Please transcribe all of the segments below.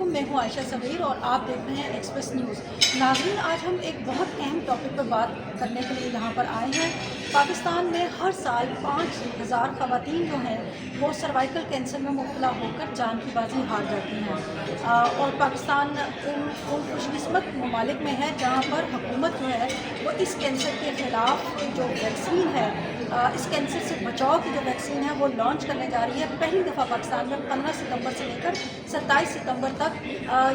علیکم، میں ہوں عائشہ صغیر اور آپ دیکھ رہے ہیں ایکسپریس نیوز۔ ناظرین، آج ہم ایک بہت اہم ٹاپک پر بات کرنے کے لیے یہاں پر آئے ہیں۔ پاکستان میں ہر سال 5,000 خواتین جو ہیں وہ سروائیکل کینسر میں مبتلا ہو کر جان کی بازی ہار جاتی ہیں، اور پاکستان ان خوش قسمت ممالک میں ہے جہاں پر حکومت جو ہے وہ اس کینسر کے خلاف جو ویکسین ہے، اس کینسر سے بچاؤ کی جو ویکسین ہے وہ لانچ کرنے جا رہی ہے۔ پہلی دفعہ پاکستان میں 15 ستمبر سے لے کر 27 ستمبر تک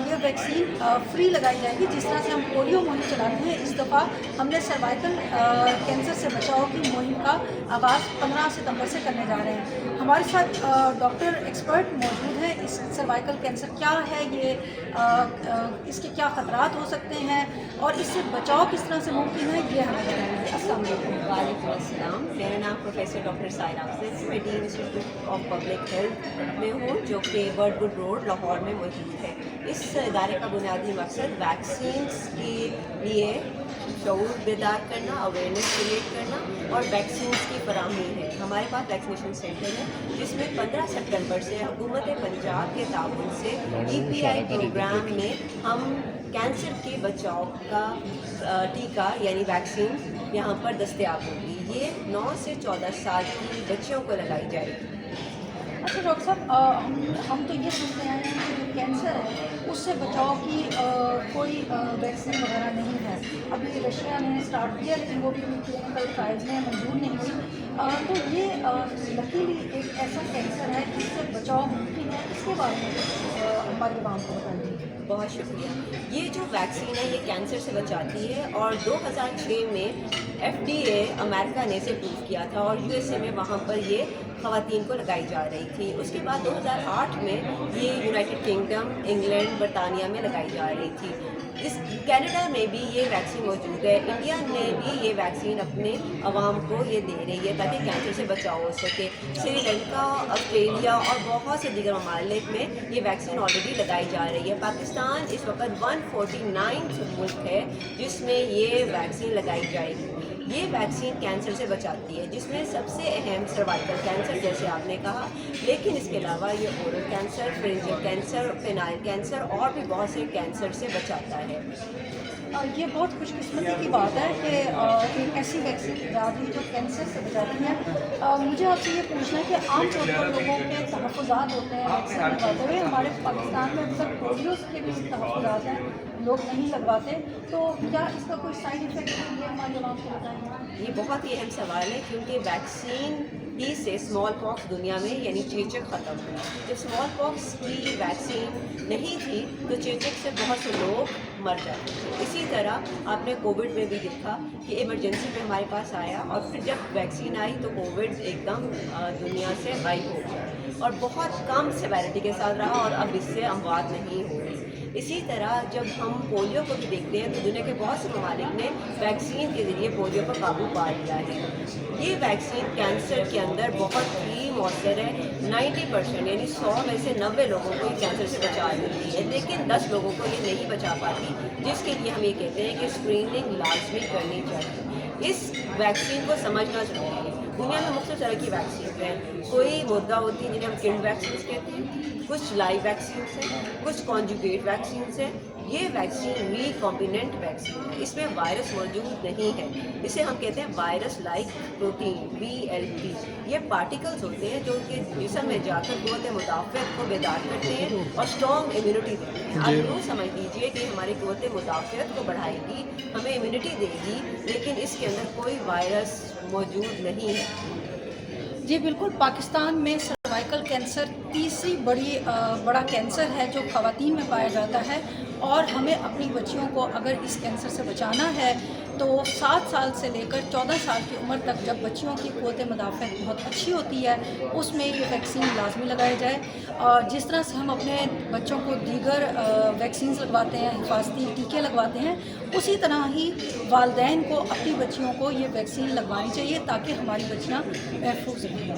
یہ ویکسین فری لگائی جائے گی۔ جس طرح سے ہم پولیو مہم چلاتے ہیں، اس دفعہ ہم نے سروائیکل کینسر سے بچاؤ کی مہم کا آغاز 15 ستمبر سے کرنے جا رہے ہیں۔ ہمارے ساتھ ڈاکٹر ایکسپرٹ موجود ہیں۔ اس سروائیکل کینسر کیا ہے، اس کے کیا خطرات ہو سکتے ہیں اور اس سے بچاؤ کس طرح سے ممکن ہے، یہ ہمیں بتائیں گے۔ السلام علیکم۔ وعلیکم السلام، میرا نام پروفیسر ڈاکٹر سائرہ افضل ہے۔ میں ڈین انسٹیٹیوٹ آف پبلک ہیلتھ میں ہوں، جو کہ برڈ وڈ روڈ لاہور میں موجود ہے۔ اس ادارے کا بنیادی مقصد ویکسینس کے لیے شعور بیدار کرنا، اویئرنیس کریٹ کرنا اور ویکسینس کی فراہمی ہے۔ ہمارے پاس ویکسینیشن سینٹر ہے جس میں 15 سپٹمبر سے حکومت پنجاب کے تعاون سے EPI پروگرام میں ہم کینسر کے بچاؤ کا ٹیکہ یعنی ویکسین یہاں پر دستیاب ہوگی۔ یہ 9 سے 14 سال کی بچیوں کو لگائی جائے گی۔ اچھا ڈاکٹر صاحب، ہم تو یہ سنتے ہیں کہ جو کینسر ہے اس سے بچاؤ کی کوئی ویکسین وغیرہ نہیں ہے۔ ابھی رشیا نے اسٹارٹ کیا لیکن وہ بھی کلینکل ٹرائلز میں منظور نہیں ہوئی۔ تو یہ لکیلی ایک ایسا کینسر ہے جس سے بچاؤ ممکن ہے، اس کے بارے میں ہماری عوام کو بتائیے۔ بہت شکریہ۔ یہ جو ویکسین ہے یہ کینسر سے بچاتی ہے، اور 2006 میں FDA امریکہ نے اسے پروو کیا تھا، اور USA میں وہاں پر یہ خواتین کو لگائی جا رہی تھی۔ اس کے بعد 2008 میں یہ یونائٹڈ کنگڈم، انگلینڈ، برطانیہ میں لگائی جا رہی تھی۔ کینیڈا میں بھی یہ ویکسین موجود ہے۔ انڈیا نے بھی یہ ویکسین اپنے عوام کو یہ دے رہی ہے تاکہ کینسر سے بچاؤ ہو سکے۔ سری لنکا، آسٹریلیا اور بہت سے دیگر ممالک میں یہ ویکسین آلریڈی لگائی جا رہی ہے۔ پاکستان اس وقت 149 ملک ہے جس میں یہ ویکسین لگائی جائے گی۔ یہ ویکسین کینسر سے بچاتی ہے، جس میں سب سے اہم سروائیکل کینسر جیسے آپ نے کہا، لیکن اس کے علاوہ یہ اورل کینسر، فرنجل کینسر، پینائل کینسر اور بھی بہت سے کینسر سے بچاتا ہے۔ یہ بہت خوش قسمتی کی بات ہے کہ ایک ایسی ویکسین ایجاد ہوئی جو کینسر سے بچاتی ہے۔ مجھے آپ سے یہ پوچھنا ہے کہ عام طور پر لوگوں کے تحفظات ہوتے ہیں ویکسین لگواتے ہوئے۔ ہمارے پاکستان میں اکثر پولیو کے بھی تحفظات ہیں، لوگ نہیں لگواتے، تو کیا اس کا کوئی سائڈ افیکٹ ہے، یہ ہمارے عوام کو بتائیں؟ یہ بہت ہی اہم سوال ہے، کیونکہ ویکسین ہی سے اسمال پاکس دنیا میں یعنی چیچک ختم ہوئی۔ جب اسمال پاکس کی ویکسین نہیں تھی تو چیچک سے بہت سے لوگ مر جاتے تھے۔ اسی طرح آپ نے کووڈ میں بھی دیکھا کہ ایمرجنسی میں ہمارے پاس آیا، اور پھر جب ویکسین آئی تو کووڈ ایک دم دنیا سے غائب ہو گیا اور بہت کم سیویرٹی کے ساتھ رہا، اور اب اس سے اموات نہیں ہو رہی۔ اسی طرح جب ہم پولیو کو بھی دیکھتے ہیں تو دنیا کے بہت سے ممالک نے ویکسین کے ذریعے پولیو پر قابو پا لیا ہے۔ یہ ویکسین کینسر کے اندر بہت ہی مؤثر ہے۔ 90% یعنی 100 میں سے 90 لوگوں کو یہ کینسر سے بچا دیتی ہے، لیکن 10 لوگوں کو یہ نہیں بچا پاتی، جس کے لیے ہم یہ کہتے ہیں کہ اسکریننگ لازمی کرنی چاہیے۔ اس ویکسین کو سمجھنا ضروری ہے۔ دنیا میں مختلف طرح کی ویکسین ہیں۔ کوئی مردہ ہوتی ہیں جنہیں ہم کنڈ ویکسینس کہتے ہیں، کچھ لائیو ویکسینس ہیں، کچھ کانجوگیٹ ویکسینس ہیں۔ یہ ویکسین ریکمبیننٹ ویکسین ہے، اس میں وائرس موجود نہیں ہے۔ اسے ہم کہتے ہیں وائرس لائک پروٹین، VLP۔ یہ پارٹیکلز ہوتے ہیں جو کہ جسم میں جا کر قوت مدافعت کو بیدار کرتے ہیں اور اسٹرانگ امیونٹی دیتے ہیں۔ آپ یوں سمجھ لیجیے کہ ہماری قوت مدافعت کو بڑھائے گی، ہمیں امیونٹی دے گی، لیکن اس کے اندر کوئی وائرس موجود نہیں ہے۔ جی بالکل، پاکستان میں سروائیکل کینسر تیسری بڑا کینسر ہے جو خواتین میں پایا جاتا ہے، اور ہمیں اپنی بچیوں کو اگر اس کینسر سے بچانا ہے تو 7 سال سے لے کر 14 سال کی عمر تک، جب بچیوں کی قوت مدافعت بہت اچھی ہوتی ہے، اس میں یہ ویکسین لازمی لگائی جائے۔ جس طرح سے ہم اپنے بچوں کو دیگر ویکسینز لگواتے ہیں، حفاظتی ٹیکے لگواتے ہیں، اسی طرح ہی والدین کو اپنی بچیوں کو یہ ویکسین لگوانی چاہیے تاکہ ہماری بچیاں محفوظ رہیں۔